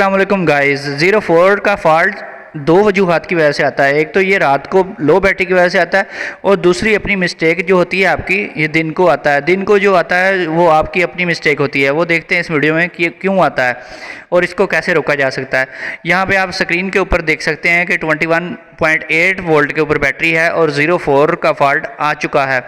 अस्सलाम वालेकुम guys. Zero four का फॉल्ट दो वजूहात की वजह से आता है। एक तो ये रात को लो बैटरी की वजह से आता है, और दूसरी अपनी मिस्टेक जो होती है आपकी, ये दिन को आता है। दिन को जो आता है वो आपकी अपनी मिस्टेक होती है। वो देखते हैं इस वीडियो में कि क्यों आता है और इसको कैसे रोका जा सकता है। यहाँ पे आप स्क्रीन के ऊपर देख सकते हैं कि 21.8 वोल्ट के ऊपर बैटरी है और 04 का फॉल्ट आ चुका है।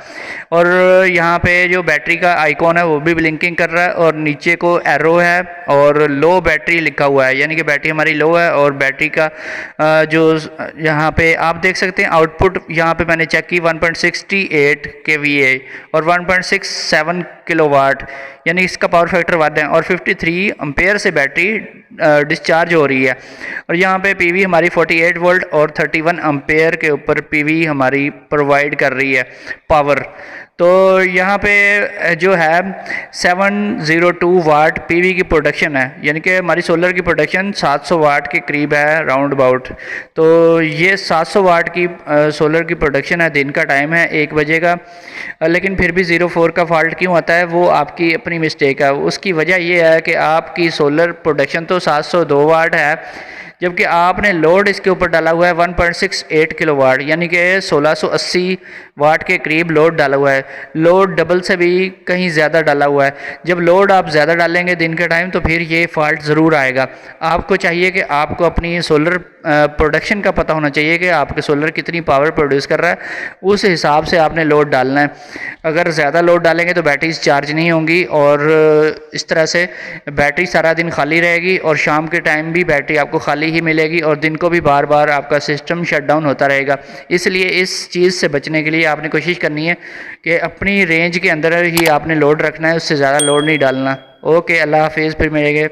और यहाँ पे जो बैटरी का आइकॉन है वो भी ब्लिंकिंग कर रहा है, और नीचे को एरो है और लो बैटरी लिखा हुआ है, यानी कि बैटरी हमारी लो है। और बैटरी का जो यहाँ पे आप देख सकते हैं आउटपुट, यहाँ पे मैंने चेक की 1.68 kVA और 1.67 किलोवाट, यानी इसका पावर फैक्टर 1 है, और 53 एम्पेयर से बैटरी डिस्चार्ज हो रही है। और यहाँ पे पीवी हमारी 48 वोल्ट और 31 एम्पेयर के ऊपर पीवी हमारी प्रोवाइड कर रही है पावर। तो यहाँ पे जो है 702 वाट पीवी की प्रोडक्शन है, यानी कि हमारी सोलर की प्रोडक्शन 700 वाट के करीब है राउंड अबाउट। तो ये 700 वाट की सोलर की प्रोडक्शन है। दिन का टाइम है 1 बजे का, लेकिन फिर भी 04 का फॉल्ट क्यों आता है वो आपकी अपनी मिस्टेक है। उसकी वजह ये है कि आपकी सोलर प्रोडक्शन तो 702 वाट है, जबकि आपने लोड इसके ऊपर डाला हुआ है 1.68 किलोवाट, यानी कि 1680 वाट के करीब लोड डाला हुआ है। लोड डबल से भी कहीं ज़्यादा डाला हुआ है। जब लोड आप ज़्यादा डालेंगे दिन के टाइम तो फिर ये फॉल्ट ज़रूर आएगा। आपको चाहिए कि आपको अपनी सोलर प्रोडक्शन का पता होना चाहिए कि आपके सोलर कितनी पावर प्रोड्यूस कर रहा है, उस हिसाब से आपने लोड डालना है। अगर ज़्यादा लोड डालेंगे तो बैटरीज चार्ज नहीं होंगी, और इस तरह से बैटरी सारा दिन खाली रहेगी, और शाम के टाइम भी बैटरी आपको खाली ही मिलेगी, और दिन को भी बार बार आपका सिस्टम शट डाउन होता रहेगा। इसलिए इस चीज़ से बचने के लिए आपने कोशिश करनी है कि अपनी रेंज के अंदर ही आपने लोड रखना है, उससे ज़्यादा लोड नहीं डालना। ओके, अल्लाह हाफिज़, फिर मिलेंगे।